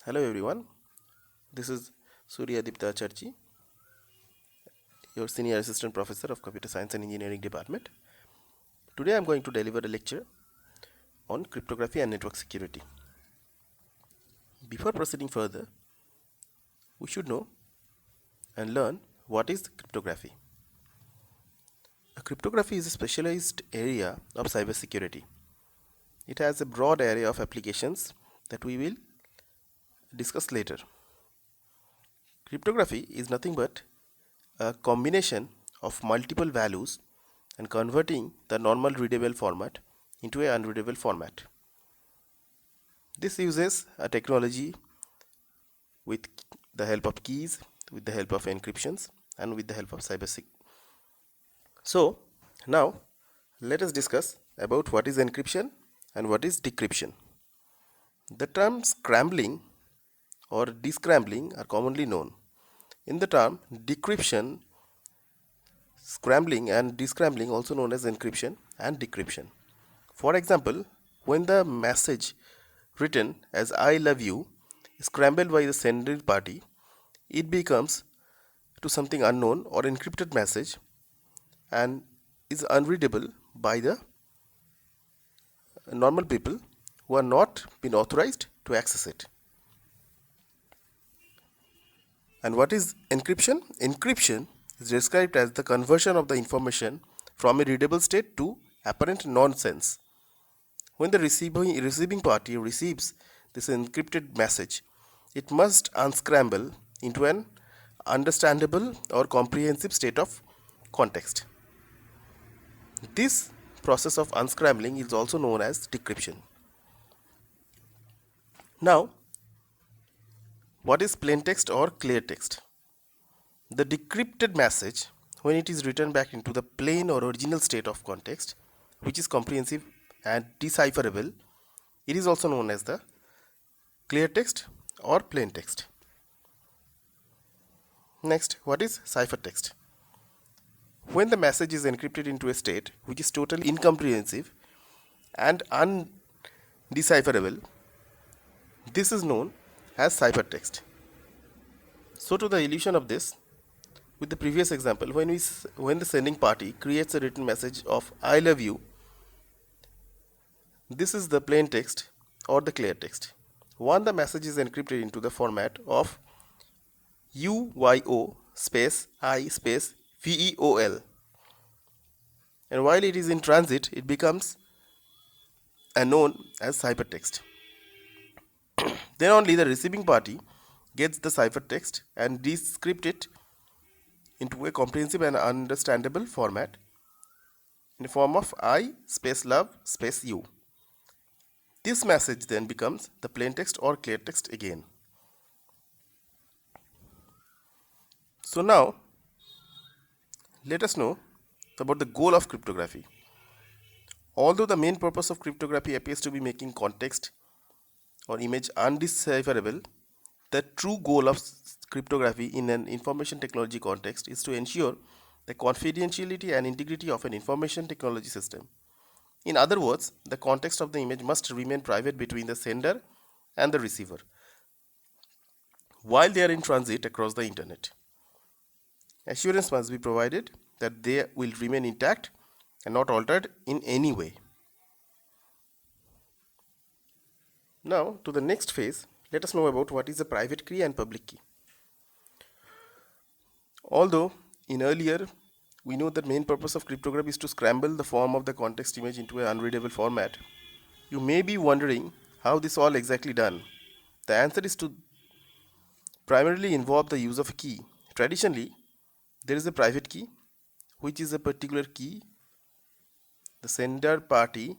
Hello everyone, this is Surya Dipta Acharji, your Senior Assistant Professor of Computer Science and Engineering Department. Today I am going to deliver a lecture on cryptography and network security. Before proceeding further, we should know and learn what is cryptography. Cryptography is a specialized area of cybersecurity. It has a broad array of applications that we will discuss later. Cryptography is nothing but a combination of multiple values and converting the normal readable format into an unreadable format. This uses a technology with the help of keys, with the help of encryptions, and with the help of cybersecurity. So now let us discuss about what is encryption and what is decryption. The terms scrambling or descrambling are commonly known. In the term decryption, scrambling and descrambling also known as encryption and decryption. For example, when the message written as I love you is scrambled by the sending party, it becomes to something unknown or encrypted message and is unreadable by the normal people who are not been authorized to access it. And what is encryption? Encryption is described as the conversion of the information from a readable state to apparent nonsense. When the receiving party receives this encrypted message, it must unscramble into an understandable or comprehensive state of context. This process of unscrambling is also known as decryption. Now, what is plain text or clear text? The decrypted message, when it is written back into the plain or original state of context, which is comprehensive and decipherable, it is also known as the clear text or plain text. Next, what is ciphertext? When the message is encrypted into a state which is totally incomprehensive and undecipherable, this is known as ciphertext. So to the illusion of this, with the previous example, when the sending party creates a written message of I love you, this is the plain text or the clear text. One, the message is encrypted into the format of UYO space I space VEOL, and while it is in transit, it becomes known as ciphertext. Then only the receiving party gets the ciphertext and decrypt it into a comprehensive and understandable format in the form of I space love space you. This message then becomes the plain text or clear text again. So now let us know about the goal of cryptography. Although the main purpose of cryptography appears to be making context or image undecipherable, the true goal of cryptography in an information technology context is to ensure the confidentiality and integrity of an information technology system. In other words, the context of the image must remain private between the sender and the receiver while they are in transit across the internet. Assurance must be provided that they will remain intact and not altered in any way. Now, to the next phase, let us know about what is a private key and public key. Although in earlier we know that main purpose of cryptography is to scramble the form of the context image into an unreadable format, you may be wondering how this all exactly done. The answer is to primarily involve the use of a key. Traditionally, there is a private key, which is a particular key. The sender party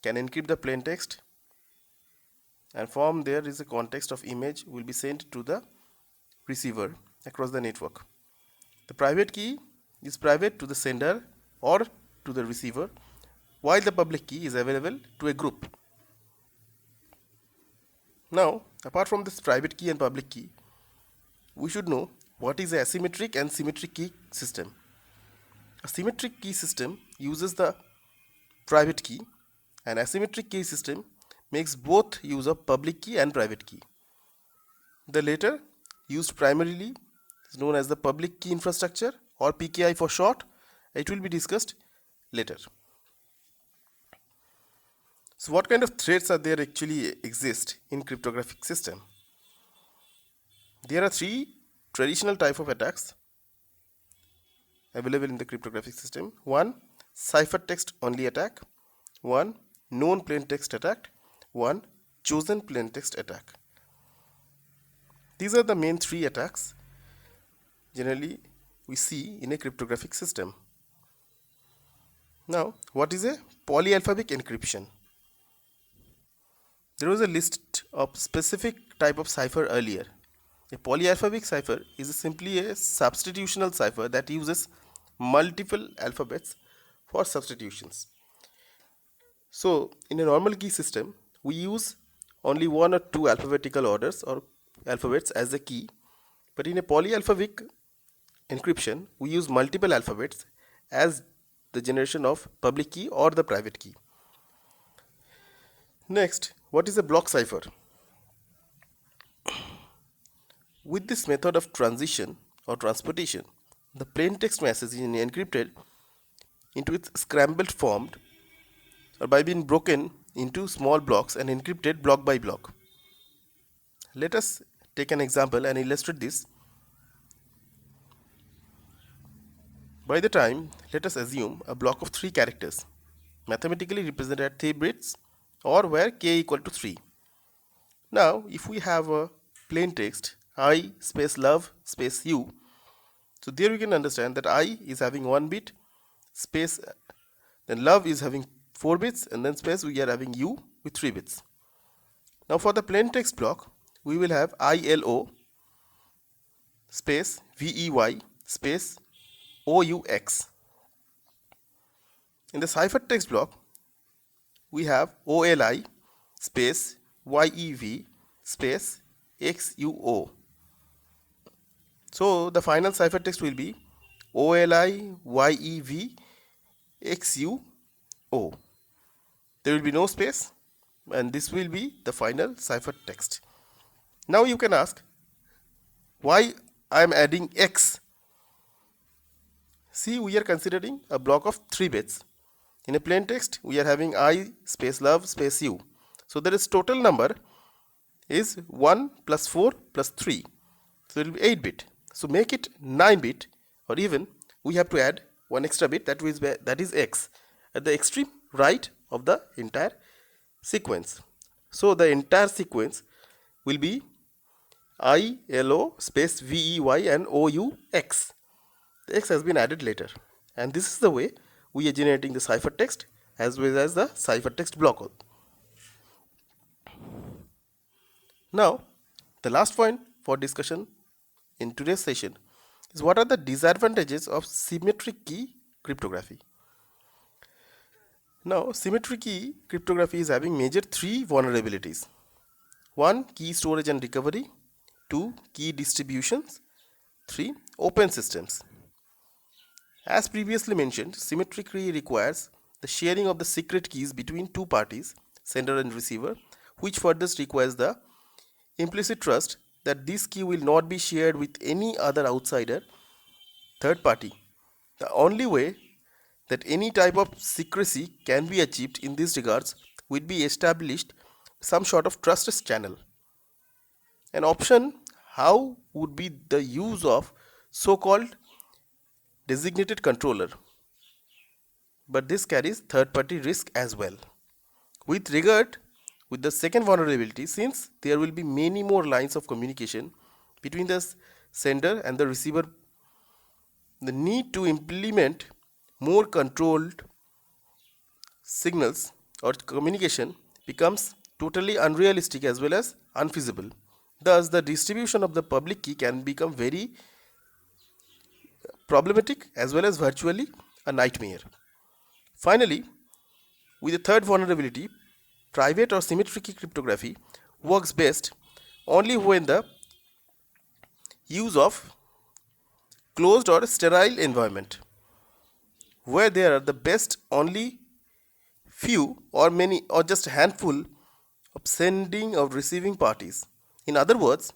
can encrypt the plain text, and from there is a context of image will be sent to the receiver across the network. The private key is private to the sender or to the receiver, while the public key is available to a group. Now, apart from this private key and public key, we should know what is a asymmetric and symmetric key system. A symmetric key system uses the private key, and asymmetric key system makes both use of public key and private key. The latter, used primarily, is known as the public key infrastructure or PKI for short. It will be discussed later. So what kind of threats are there actually exist in cryptographic system? There are three traditional type of attacks available in the cryptographic system. One, ciphertext only attack. One, known plain text attack. One, chosen plain text attack. These are the main three attacks generally we see in a cryptographic system. Now, what is a polyalphabetic encryption? There was a list of specific type of cipher earlier. A polyalphabetic cipher is simply a substitutional cipher that uses multiple alphabets for substitutions. So, in a normal key system, we use only one or two alphabetical orders or alphabets as the key, but in a polyalphabetic encryption, we use multiple alphabets as the generation of public key or the private key. Next, what is a block cipher? With this method of transition or transportation, the plain text message is encrypted into its scrambled form or by being broken into small blocks and encrypted block by block. Let us take an example and illustrate this. By the time, let us assume a block of 3 characters, mathematically represented at 3 bits or where k equal to 3. Now, if we have a plain text I space love space you, so there we can understand that I is having 1 bit, space, then love is having 4 bits, and then space we are having you with 3 bits. Now for the plain text block, we will have ILO space VEY space OUX. In the ciphertext block, we have OLI space YEV space XUO. So the final ciphertext will be OLI YEV XUO. There will be no space, and this will be the final ciphertext. Now you can ask why I am adding X. See, we are considering a block of 3 bits. In a plain text, we are having I space love space you. So there is total number is 1 plus 4 plus 3. So it will be 8 bit. So make it 9 bit, or even we have to add one extra bit, that is X at the extreme right of the entire sequence. So the entire sequence will be ILO space VEY and OUX. The X has been added later, and this is the way we are generating the ciphertext as well as the ciphertext block. Now, the last point for discussion in today's session is what are the disadvantages of symmetric key cryptography. Now, symmetric key cryptography is having major 3 vulnerabilities. 1. Key storage and recovery. 2. Key distributions. 3. Open systems. As previously mentioned, symmetric key requires the sharing of the secret keys between 2 parties, sender and receiver, which further requires the implicit trust that this key will not be shared with any other outsider, third party. The only way that any type of secrecy can be achieved in these regards would be established some sort of trustless channel. An option how would be the use of so-called designated controller, but this carries third-party risk as well. With regard with the second vulnerability, since there will be many more lines of communication between the sender and the receiver, the need to implement more controlled signals or communication becomes totally unrealistic as well as unfeasible. Thus, the distribution of the public key can become very problematic as well as virtually a nightmare. Finally, with the third vulnerability, private or symmetric key cryptography works best only when the use of closed or sterile environment, where there are the best only few or many or just a handful of sending or receiving parties. In other words,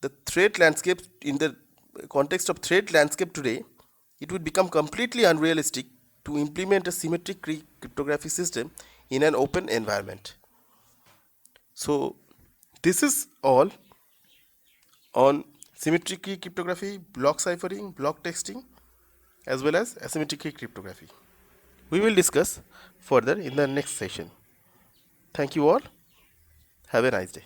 the threat landscape, in the context of threat landscape today, it would become completely unrealistic to implement a symmetric cryptography system in an open environment. So this is all on symmetric key cryptography, block ciphering, block texting, as well as asymmetric key cryptography. We will discuss further in the next session. Thank you all. Have a nice day.